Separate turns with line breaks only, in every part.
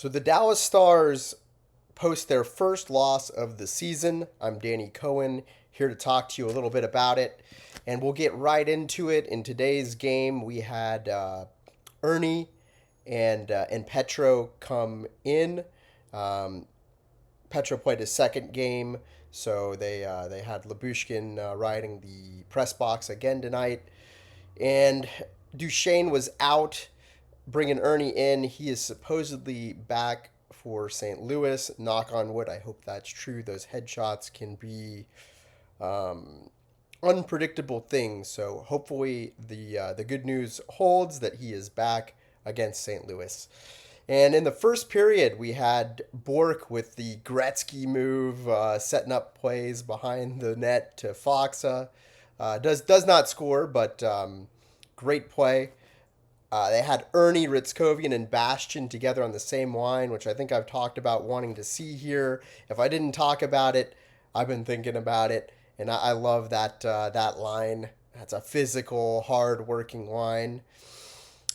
So the Dallas Stars post their first loss of the season. I'm Danny Cohen, here to talk to you a little bit about it. And we'll get right into it. In today's game, we had Ernie and Petro come in. Um, Petro played his second game, so they had Labushkin riding the press box again tonight. And Duchesne was out, bringing Ernie in. He is supposedly back for St. Louis. Knock on wood. I hope that's true. Those headshots can be unpredictable things. So hopefully the good news holds that he is back against St. Louis. And in the first period, we had Bork with the Gretzky move, setting up plays behind the net to Foxa. Does not score, but great play. They had Ernie, Ritzkovian, and Bastion together on the same line, which I think I've talked about wanting to see here. If I didn't talk about it, I've been thinking about it, and I love that line. That's a physical, hard-working line.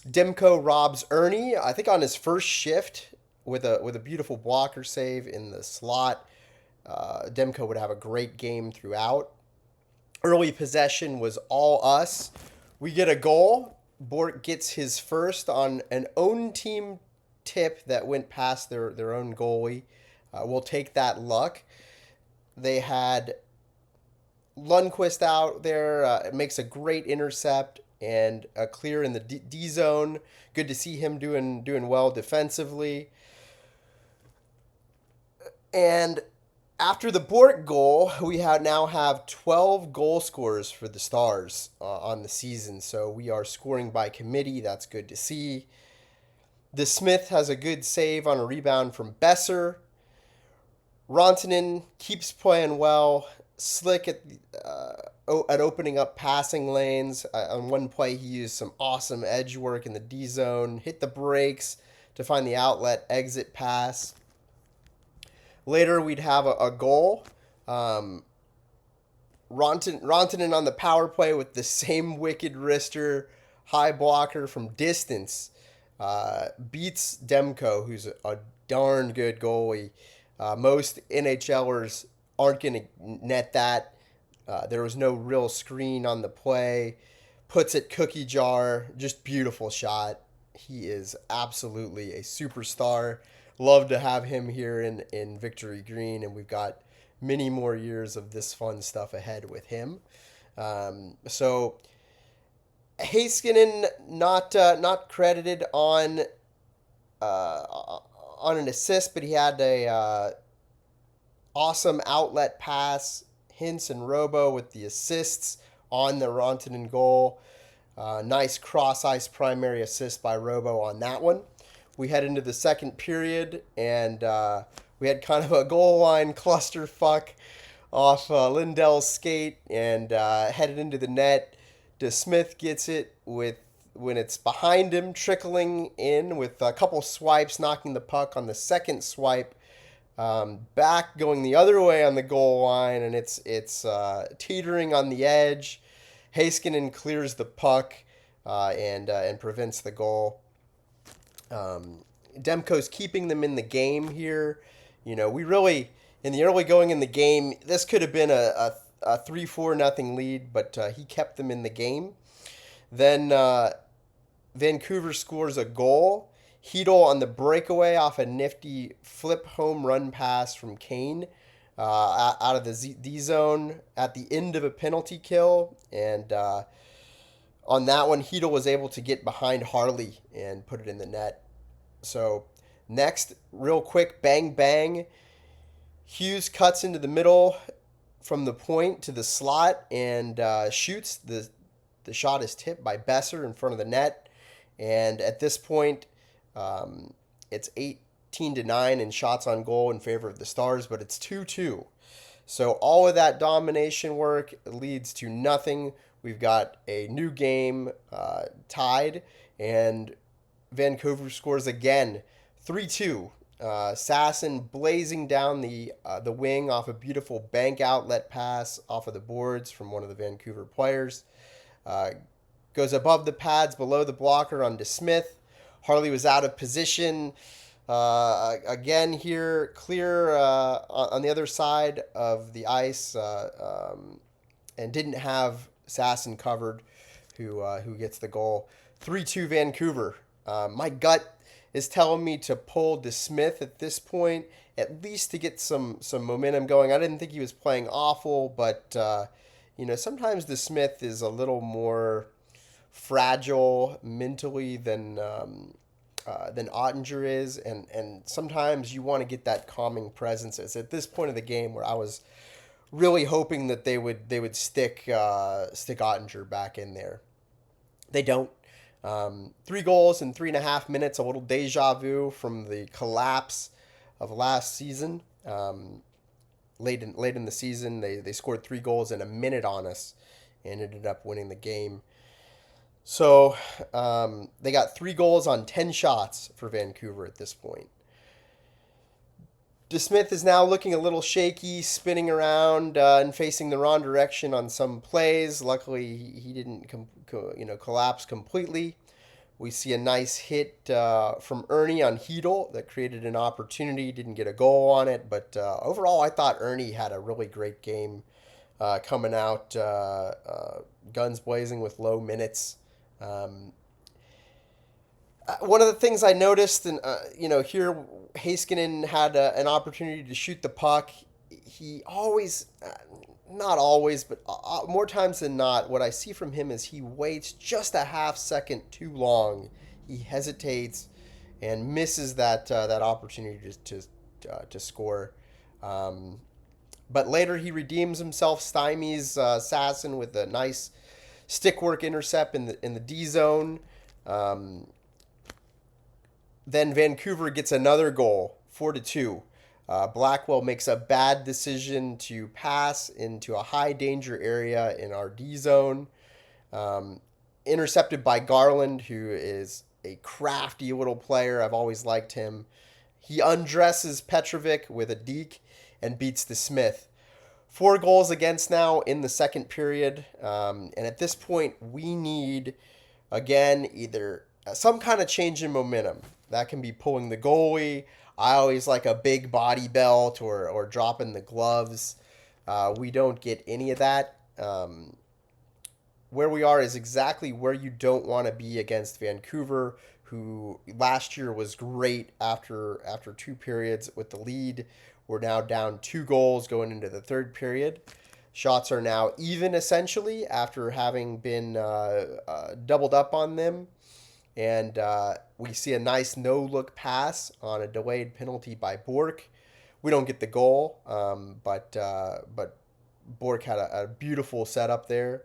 Demko robs Ernie, I think on his first shift with a beautiful blocker save in the slot. Demko would have a great game throughout. Early possession was all us. We get a goal. Bork gets his first on an own team tip that went past their own goalie. We'll take that luck. They had Lundqvist out there. It makes a great intercept and a clear in the D zone. Good to see him doing well defensively. And after the Bork goal, we now have 12 goal scorers for the Stars on the season. So we are scoring by committee. That's good to see. The Smith has a good save on a rebound from Besser. Rantanen keeps playing well. Slick at opening up passing lanes. On one play, he used some awesome edge work in the D zone. Hit the brakes to find the outlet exit pass. Later, we'd have a goal. Rantanen on the power play with the same wicked wrister high blocker from distance. Beats Demko, who's a darn good goalie. Most NHLers aren't going to net that. There was no real screen on the play. Puts it cookie jar. Just beautiful shot. He is absolutely a superstar. Love to have him here in Victory Green, and we've got many more years of this fun stuff ahead with him. So Heiskanen not credited on an assist, but he had a awesome outlet pass. Hintz and Robo with the assists on the Rantanen goal. Nice cross-ice primary assist by Robo on that one. We head into the second period, and we had kind of a goal line clusterfuck off Lindell's skate and headed into the net. DeSmith gets it when it's behind him, trickling in with a couple swipes, knocking the puck on the second swipe. Back going the other way on the goal line, and it's teetering on the edge. Heiskanen clears the puck and prevents the goal. Demko's keeping them in the game here. You know, we really, in the early going in the game, this could have been a 3-4 nothing lead, but he kept them in the game. Then Vancouver scores a goal. Hedel on the breakaway off a nifty flip home run pass from Kane out of the D zone at the end of a penalty kill. And on that one, Hedel was able to get behind Harley and put it in the net. So next, real quick, bang, bang. Hughes cuts into the middle from the point to the slot and shoots. The shot is tipped by Besser in front of the net. And at this point, it's 18-9 in shots on goal in favor of the Stars, but it's 2-2. So all of that domination work leads to nothing. We've got a new game tied, and Vancouver scores again, 3-2. Sasson blazing down the wing off a beautiful bank outlet pass off of the boards from one of the Vancouver players. Goes above the pads, below the blocker on DeSmith. Harley was out of position. Again here, clear on the other side of the ice, and didn't have Sasson covered, who gets the goal. 3-2 Vancouver. My gut is telling me to pull DeSmith at this point, at least to get some momentum going. I didn't think he was playing awful, but sometimes DeSmith is a little more fragile mentally than Ottinger is, and sometimes you want to get that calming presence. It's at this point of the game where I was really hoping that they would stick Ottinger back in there. They don't. 3 goals in 3.5 minutes, a little deja vu from the collapse of last season. Late in the season, they scored 3 goals in a minute on us and ended up winning the game. So they got 3 goals on 10 shots for Vancouver at this point. DeSmith is now looking a little shaky, spinning around and facing the wrong direction on some plays. Luckily, he didn't collapse completely. We see a nice hit from Ernie on Hedel that created an opportunity. Didn't get a goal on it, but overall, I thought Ernie had a really great game coming out, guns blazing with low minutes. Um, One of the things I noticed, and here Heiskanen had an opportunity to shoot the puck. He always, not always, but more times than not, what I see from him is he waits just a half second too long. He hesitates and misses that opportunity to score. Um, but later he redeems himself, stymies Sasson with a nice stick work intercept in the D zone. Um, then Vancouver gets another goal, 4-2. Blackwell makes a bad decision to pass into a high danger area in our D zone. Um, Intercepted by Garland, who is a crafty little player. I've always liked him. He undresses Petrovic with a deke and beats the Smith. 4 goals against now in the second period. And at this point, we need, again, either some kind of change in momentum. That can be pulling the goalie. I always like a big body belt or dropping the gloves. We don't get any of that. Where we are is exactly where you don't want to be against Vancouver, who last year was great after 2 periods with the lead. We're now down 2 goals going into the third period. Shots are now even essentially after having been doubled up on them. And we see a nice no-look pass on a delayed penalty by Bork. We don't get the goal, but Bork had a beautiful setup there.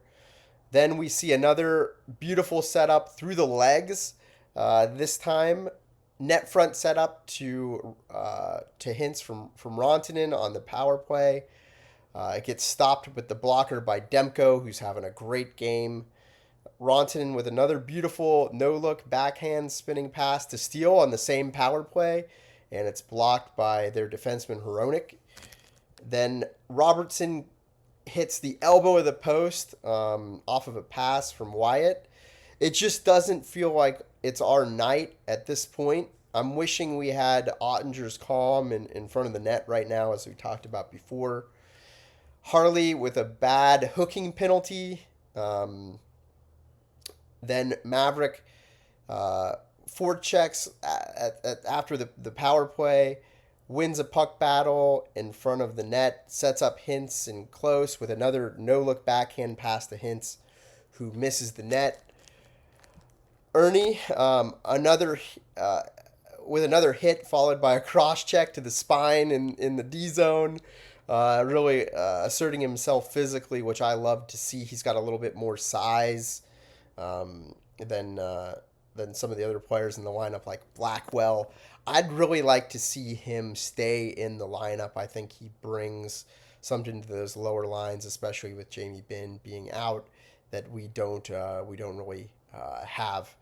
Then we see another beautiful setup through the legs. This time, net front setup to Hintz from Rantanen on the power play. It gets stopped with the blocker by Demko, who's having a great game. Rantanen with another beautiful no-look backhand spinning pass to Steele on the same power play, and it's blocked by their defenseman Hronik. Then Robertson hits the elbow of the post off of a pass from Wyatt. It just doesn't feel like it's our night at this point. I'm wishing we had Ottinger's calm in front of the net right now, as we talked about before. Harley with a bad hooking penalty. Then Maverick forechecks after the power play, wins a puck battle in front of the net, sets up Hintz in close with another no-look backhand pass to Hintz, who misses the net. Ernie, with another hit followed by a cross check to the spine in the D zone, really asserting himself physically, which I love to see. He's got a little bit more size than some of the other players in the lineup, like Blackwell. I'd really like to see him stay in the lineup. I think he brings something to those lower lines, especially with Jamie Benn being out, that we don't really have.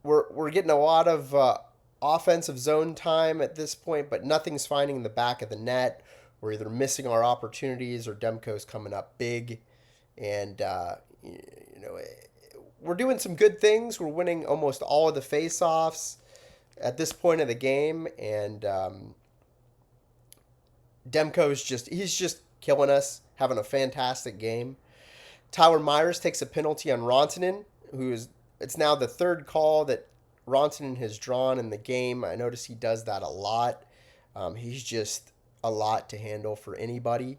We're getting a lot of offensive zone time at this point, but nothing's finding the back of the net. We're either missing our opportunities or Demko's coming up big, and we're doing some good things. We're winning almost all of the face-offs. at this point of the game, and Demko's he's just killing us, having a fantastic game. Tyler Myers takes a penalty on Rantanen, who is it's now the third call that Rantanen has drawn in the game. I notice he does that a lot. He's just a lot to handle for anybody.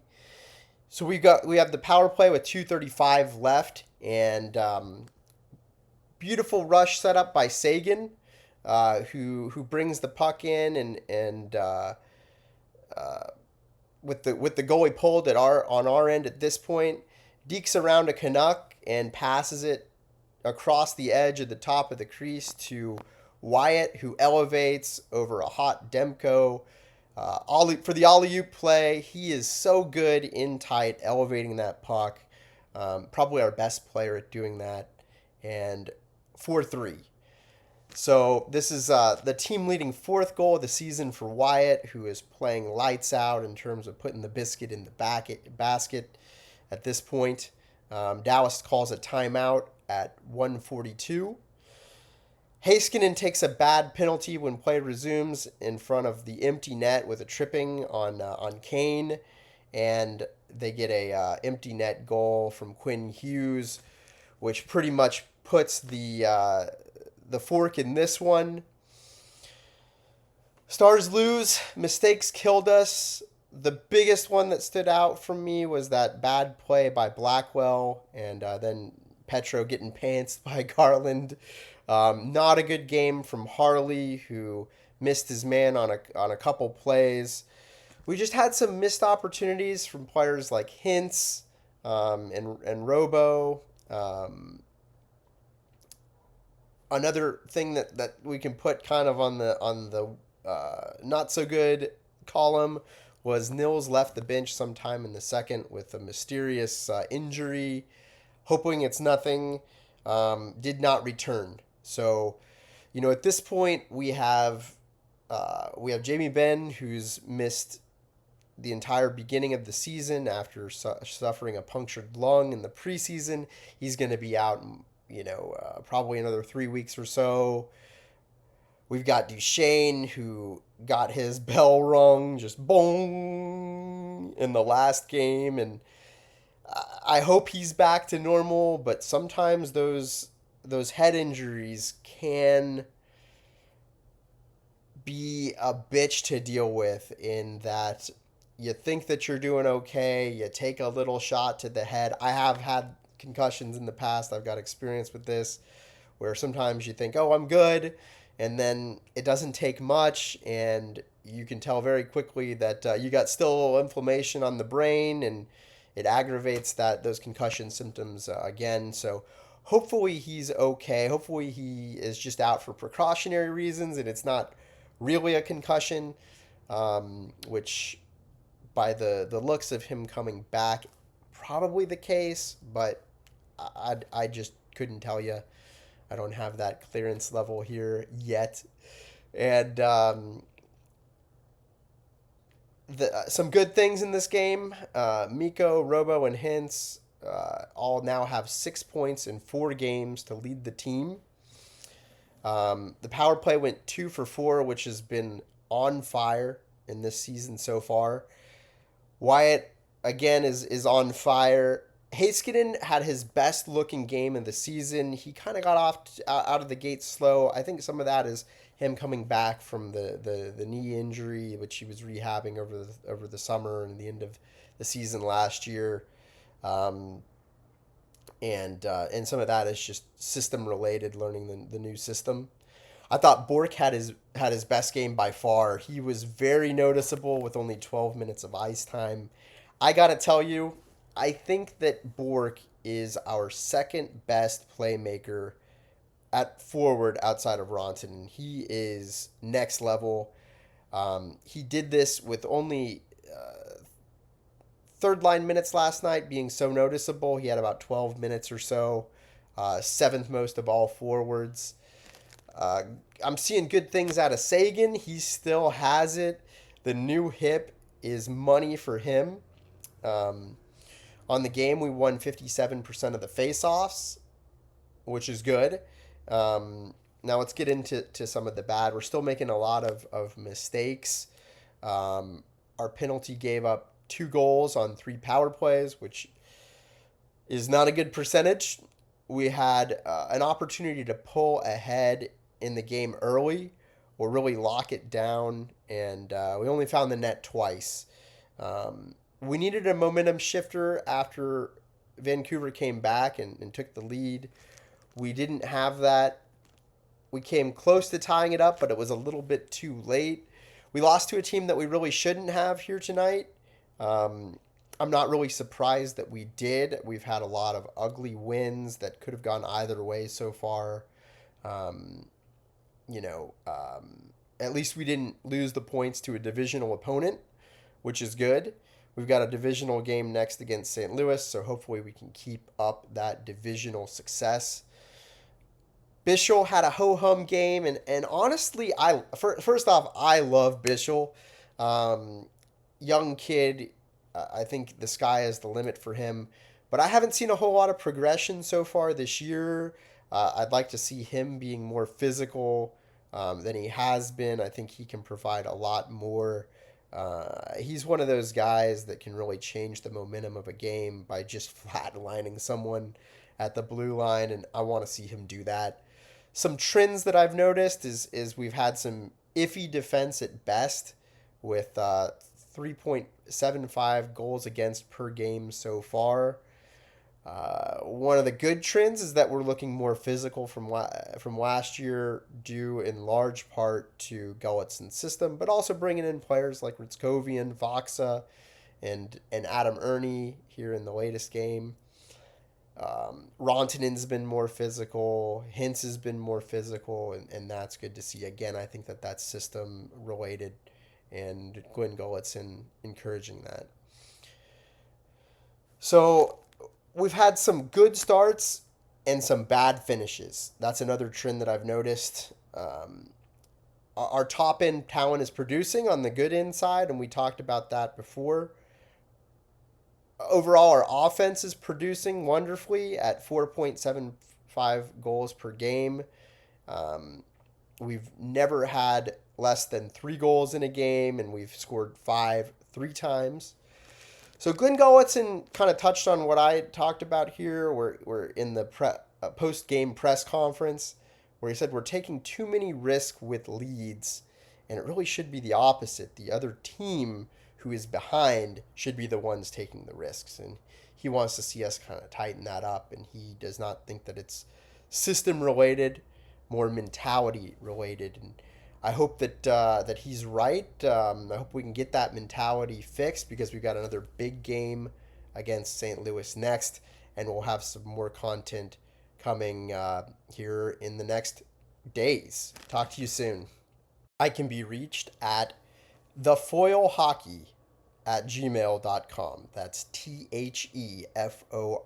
So we have the power play with 2:35 left, and beautiful rush set up by Sagan, who brings the puck in and with the goalie pulled at our on our end at this point, dekes around a Canuck and passes it across the edge of the top of the crease to Wyatt, who elevates over a hot Demko. For the alley-oop play, he is so good in tight, elevating that puck. Probably our best player at doing that. And 4-3. So this is the team leading fourth goal of the season for Wyatt, who is playing lights out in terms of putting the biscuit in the basket at this point. Dallas calls a timeout at 1:42. Heiskanen takes a bad penalty when play resumes in front of the empty net with a tripping on Kane, and they get a empty net goal from Quinn Hughes, which pretty much puts the fork in this one. Stars lose. Mistakes killed us. The biggest one that stood out for me was that bad play by Blackwell, and then Petro getting pantsed by Garland. Not a good game from Harley, who missed his man on a couple plays. We just had some missed opportunities from players like Hintz and Robo. Another thing that we can put kind of on the not so good column was Nils left the bench sometime in the second with a mysterious injury, hoping it's nothing. Did not return. So, at this point we have Jamie Benn, who's missed the entire beginning of the season after suffering a punctured lung in the preseason. He's going to be out, probably another 3 weeks or so. We've got Duchesne, who got his bell rung, just boom, in the last game, and I hope he's back to normal. But sometimes those head injuries can be a bitch to deal with, in that you think that you're doing okay, you take a little shot to the head. I have had concussions in the past. I've got experience with this, where sometimes you think, oh, I'm good, and then it doesn't take much, and you can tell very quickly that you got still inflammation on the brain, and it aggravates those concussion symptoms again. So hopefully he's okay. Hopefully he is just out for precautionary reasons, and it's not really a concussion, which by the looks of him coming back, probably the case, but I just couldn't tell you. I don't have that clearance level here yet. And some good things in this game. Mikko, Robo, and Hintz all now have 6 points in 4 games to lead the team. The power play went 2 for 4, which has been on fire in this season so far. Wyatt, again, is on fire. Heiskanen had his best looking game of the season. He kind of got out of the gate slow. I think some of that is him coming back from the knee injury, which he was rehabbing over the summer and the end of the season last year. And some of that is just system related, learning the new system. I thought Bork had his best game by far. He was very noticeable with only 12 minutes of ice time. I gotta tell you, I think that Bork is our second best playmaker at forward outside of Rantanen. He is next level. He did this with only third line minutes last night being so noticeable. He had about 12 minutes or so, seventh most of all forwards. I'm seeing good things out of Sagan. He still has it. The new hip is money for him. On the game, we won 57% of the faceoffs, which is good. Now let's get into some of the bad. We're still making a lot of mistakes. Our penalty gave up 2 goals on 3 power plays, which is not a good percentage. We had an opportunity to pull ahead in the game early or really lock it down, and we only found the net twice. We needed a momentum shifter after Vancouver came back and took the lead. We didn't have that. We came close to tying it up, but it was a little bit too late. We lost to a team that we really shouldn't have here tonight. I'm not really surprised that we did. We've had a lot of ugly wins that could have gone either way so far. Um, you know, at least we didn't lose the points to a divisional opponent, which is good. We've got a divisional game next against St. Louis, so hopefully we can keep up that divisional success. Bischel had a ho-hum game, and honestly, first off, I love Bischel. Um, Young kid, I think the sky is the limit for him, but I haven't seen a whole lot of progression so far this year. I'd like to see him being more physical than he has been. I think he can provide a lot more. He's one of those guys that can really change the momentum of a game by just flatlining someone at the blue line, and I want to see him do that. Some trends that I've noticed is we've had some iffy defense at best with 3.75 goals against per game so far. One of the good trends is that we're looking more physical from last year, due in large part to Gullitson's system, but also bringing in players like Ritzkovian, Voxa, and Adam Ernie here in the latest game. Rantanen's been more physical. Hintz has been more physical, and that's good to see. Again, I think that's system related, and Glenn Gullitson encouraging that. So we've had some good starts and some bad finishes. That's another trend that I've noticed. Our top end talent is producing on the good end side, and we talked about that before. Overall, our offense is producing wonderfully at 4.75 goals per game. We've never had less than 3 goals in a game, and we've scored 3 times. So Glenn Gullitson kind of touched on what I talked about here. We're in the post-game press conference where he said we're taking too many risks with leads, and it really should be the opposite. The other team who is behind should be the ones taking the risks, and he wants to see us kind of tighten that up, and he does not think that it's system related, more mentality related. And I hope that he's right. I hope we can get that mentality fixed, because we've got another big game against St. Louis next, and we'll have some more content coming here in the next days. Talk to you soon. I can be reached at thefoilhockey@gmail.com. That's THEFOIL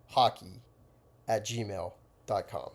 hockey@gmail.com.